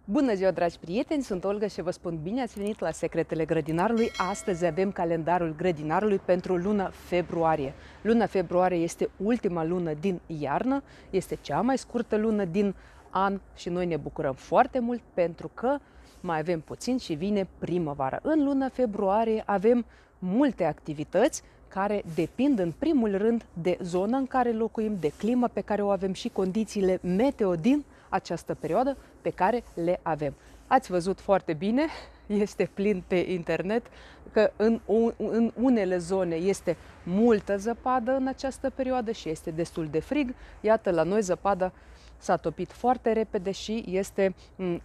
Bună ziua, dragi prieteni! Sunt Olga și vă spun bine ați venit la Secretele Grădinarului. Astăzi avem calendarul grădinarului pentru luna februarie. Luna februarie este ultima lună din iarnă, este cea mai scurtă lună din an și noi ne bucurăm foarte mult pentru că mai avem puțin și vine primăvara. În luna februarie avem multe activități care depind în primul rând de zona în care locuim, de clima pe care o avem și condițiile meteo din această perioadă pe care le avem. Ați văzut foarte bine, este plin pe internet, că în unele zone este multă zăpadă în această perioadă și este destul de frig. Iată, la noi zăpada s-a topit foarte repede și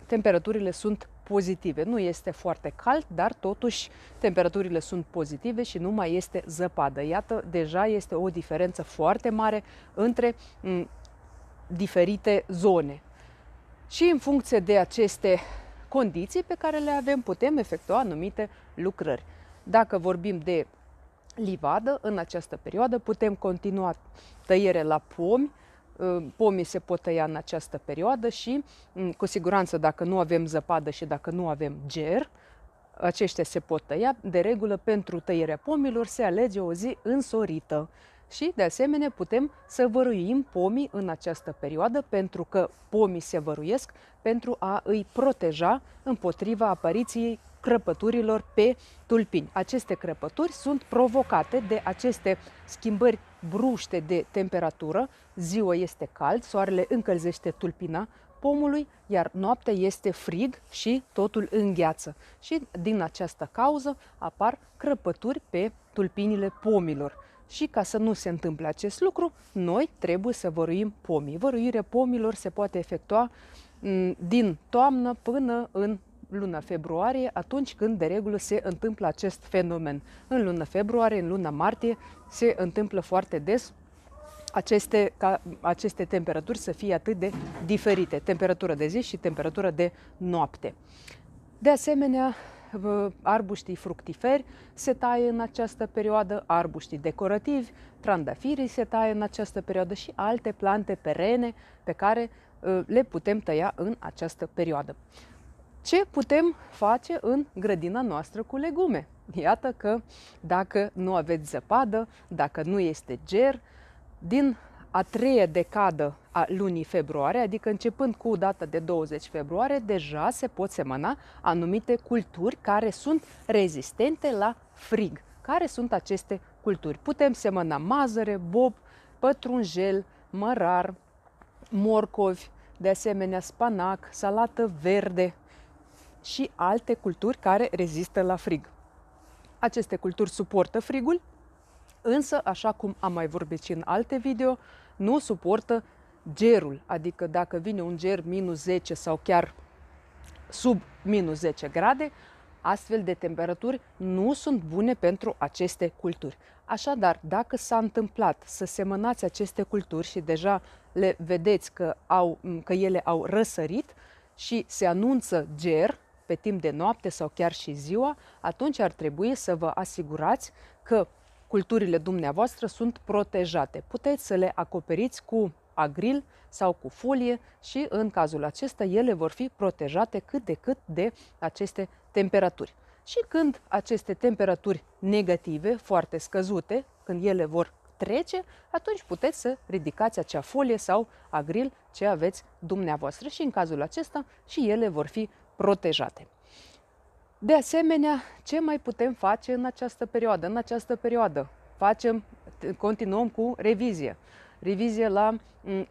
temperaturile sunt pozitive. Nu este foarte cald, dar totuși temperaturile sunt pozitive și nu mai este zăpadă. Iată, deja este o diferență foarte mare între diferite zone. Și în funcție de aceste condiții pe care le avem, putem efectua anumite lucrări. Dacă vorbim de livadă, în această perioadă putem continua tăiere la pomi. Pomii se pot tăia în această perioadă și, cu siguranță, dacă nu avem zăpadă și dacă nu avem ger, aceștia se pot tăia. De regulă, pentru tăierea pomilor se alege o zi însorită. Și, de asemenea, putem să văruim pomii în această perioadă, pentru că pomii se văruiesc pentru a îi proteja împotriva apariției crăpăturilor pe tulpini. Aceste crăpături sunt provocate de aceste schimbări bruște de temperatură. Ziua este cald, soarele încălzește tulpina pomului, iar noaptea este frig și totul îngheață. Și din această cauză apar crăpături pe tulpinile pomilor. Și ca să nu se întâmple acest lucru, noi trebuie să văruim pomii. Văruirea pomilor se poate efectua din toamnă până în luna februarie, atunci când de regulă se întâmplă acest fenomen. În luna februarie, în luna martie, se întâmplă foarte des aceste temperaturi să fie atât de diferite, temperatura de zi și temperatura de noapte. De asemenea, arbuștii fructiferi se taie în această perioadă, arbuștii decorativi, trandafirii se taie în această perioadă și alte plante perene pe care le putem tăia în această perioadă. Ce putem face în grădina noastră cu legume? Iată că dacă nu aveți zăpadă, dacă nu este ger, din a treia decadă a lunii februarie, adică începând cu data de 20 februarie, deja se pot semăna anumite culturi care sunt rezistente la frig. Care sunt aceste culturi? Putem semăna mazăre, bob, pătrunjel, mărar, morcovi, de asemenea spanac, salată verde și alte culturi care rezistă la frig. Aceste culturi suportă frigul, însă, așa cum am mai vorbit și în alte video, nu suportă gerul, adică dacă vine un ger minus 10 sau chiar sub minus 10 grade, astfel de temperaturi nu sunt bune pentru aceste culturi. Așadar, dacă s-a întâmplat să semănați aceste culturi și deja le vedeți că ele au răsărit și se anunță ger pe timp de noapte sau chiar și ziua, atunci ar trebui să vă asigurați că culturile dumneavoastră sunt protejate. Puteți să le acoperiți cu agril sau cu folie și în cazul acesta ele vor fi protejate cât de cât de aceste temperaturi. Și când aceste temperaturi negative, foarte scăzute, când ele vor trece, atunci puteți să ridicați acea folie sau agril ce aveți dumneavoastră și în cazul acesta și ele vor fi protejate. De asemenea, ce mai putem face în această perioadă? În această perioadă continuăm cu revizie. Revizie la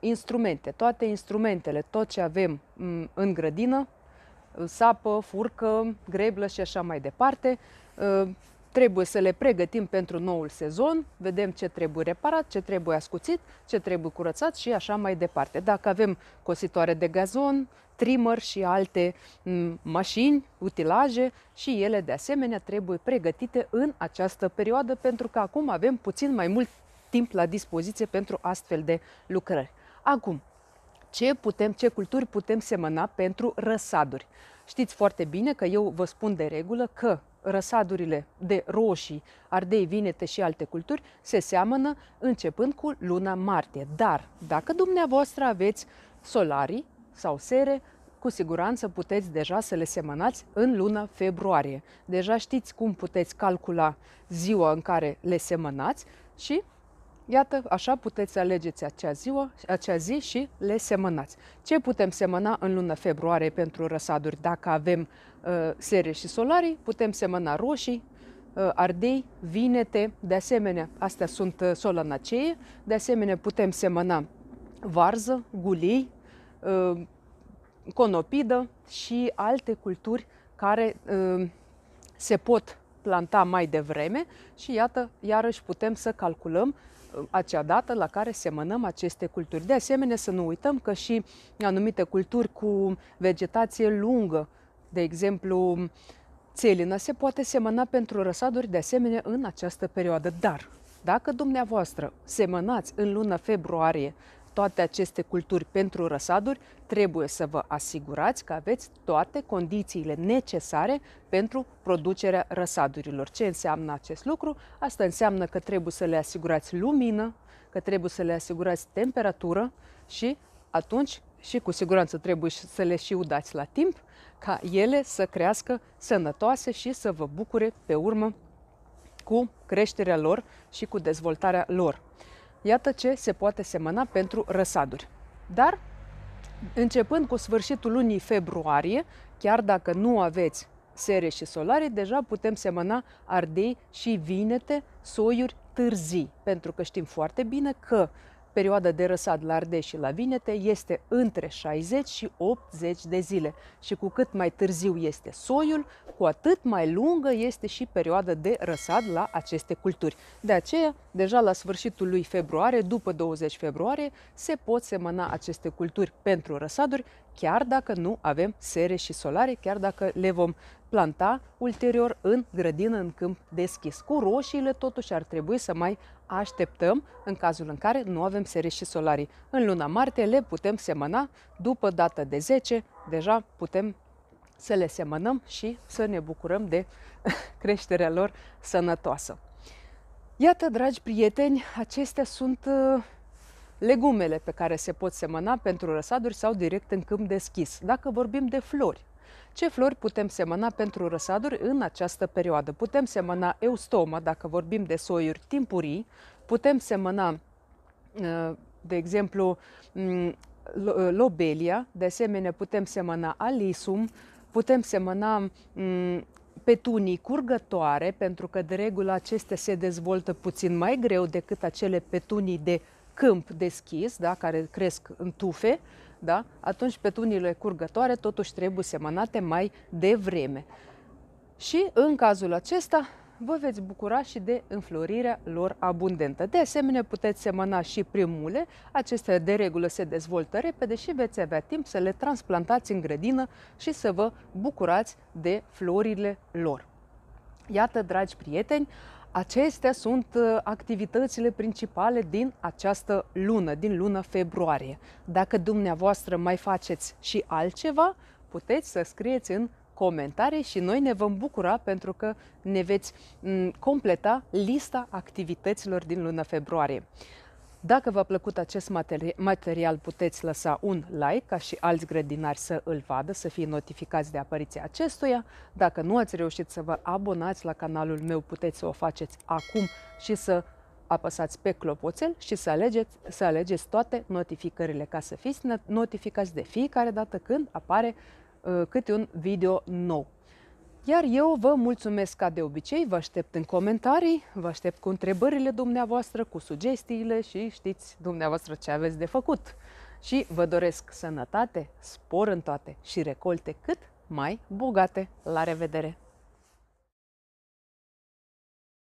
instrumente. Toate instrumentele, tot ce avem în grădină, sapă, furcă, greblă și așa mai departe, trebuie să le pregătim pentru noul sezon, vedem ce trebuie reparat, ce trebuie ascuțit, ce trebuie curățat și așa mai departe. Dacă avem cositoare de gazon, trimmer și alte mașini, utilaje, și ele de asemenea trebuie pregătite în această perioadă, pentru că acum avem puțin mai mult timp la dispoziție pentru astfel de lucrări. Acum, ce culturi putem semăna pentru răsaduri? Știți foarte bine că eu vă spun de regulă că răsadurile de roșii, ardei, vinete și alte culturi se seamănă începând cu luna martie. Dar dacă dumneavoastră aveți solarii sau sere, cu siguranță puteți deja să le semănați în luna februarie. Deja știți cum puteți calcula ziua în care le semănați și iată, așa puteți alegeți acea zi și le semănați. Ce putem semăna în luna februarie pentru răsaduri? Dacă avem sere și solarii, putem semăna roșii, ardei, vinete, de asemenea, astea sunt solanacee, de asemenea putem semăna varză, gulei, conopidă și alte culturi care se pot planta mai devreme și iată, iarăși putem să calculăm acea dată la care semănăm aceste culturi. De asemenea, să nu uităm că și anumite culturi cu vegetație lungă, de exemplu țelină, se poate semăna pentru răsaduri de asemenea în această perioadă. Dar dacă dumneavoastră semănați în luna februarie toate aceste culturi pentru răsaduri, trebuie să vă asigurați că aveți toate condițiile necesare pentru producerea răsadurilor. Ce înseamnă acest lucru? Asta înseamnă că trebuie să le asigurați lumină, că trebuie să le asigurați temperatură și atunci și cu siguranță trebuie să le și udați la timp ca ele să crească sănătoase și să vă bucure pe urmă cu creșterea lor și cu dezvoltarea lor. Iată ce se poate semăna pentru răsaduri. Dar, începând cu sfârșitul lunii februarie, chiar dacă nu aveți sere și solare, deja putem semăna ardei și vinete, soiuri târzii, pentru că știm foarte bine că perioada de răsad la ardei și la vinete este între 60 și 80 de zile și cu cât mai târziu este soiul, cu atât mai lungă este și perioada de răsad la aceste culturi. De aceea, deja la sfârșitul lui februarie, după 20 februarie, se pot semăna aceste culturi pentru răsaduri, chiar dacă nu avem sere și solare, chiar dacă le vom planta ulterior în grădină, în câmp deschis. Cu roșiile, totuși, ar trebui să mai așteptăm în cazul în care nu avem sere și solarii. În luna martie le putem semăna după data de 10, deja putem să le semănăm și să ne bucurăm de creșterea lor sănătoasă. Iată, dragi prieteni, acestea sunt legumele pe care se pot semăna pentru răsaduri sau direct în câmp deschis. Dacă vorbim de flori, ce flori putem semăna pentru răsaduri în această perioadă? Putem semăna eustoma, dacă vorbim de soiuri timpurii, putem semăna, de exemplu, lobelia, de asemenea putem semăna alisum, putem semăna petunii curgătoare, pentru că de regulă acestea se dezvoltă puțin mai greu decât acele petunii de câmp deschis, da, care cresc în tufe, da? Atunci petuniile curgătoare totuși trebuie semănate mai devreme. Și în cazul acesta vă veți bucura și de înflorirea lor abundentă. De asemenea, puteți semăna și primule, acestea de regulă se dezvoltă repede și veți avea timp să le transplantați în grădină și să vă bucurați de florile lor. Iată, dragi prieteni, acestea sunt activitățile principale din această lună, din luna februarie. Dacă dumneavoastră mai faceți și altceva, puteți să scrieți în comentarii și noi ne vom bucura pentru că ne veți completa lista activităților din luna februarie. Dacă v-a plăcut acest material, puteți lăsa un like ca și alți grădinari să îl vadă, să fie notificați de apariția acestuia. Dacă nu ați reușit să vă abonați la canalul meu, puteți să o faceți acum și să apăsați pe clopoțel și să alegeți toate notificările ca să fiți notificați de fiecare dată când apare câte un video nou. Iar eu vă mulțumesc ca de obicei, vă aștept în comentarii, vă aștept cu întrebările dumneavoastră, cu sugestiile și știți dumneavoastră ce aveți de făcut. Și vă doresc sănătate, spor în toate și recolte cât mai bogate. La revedere!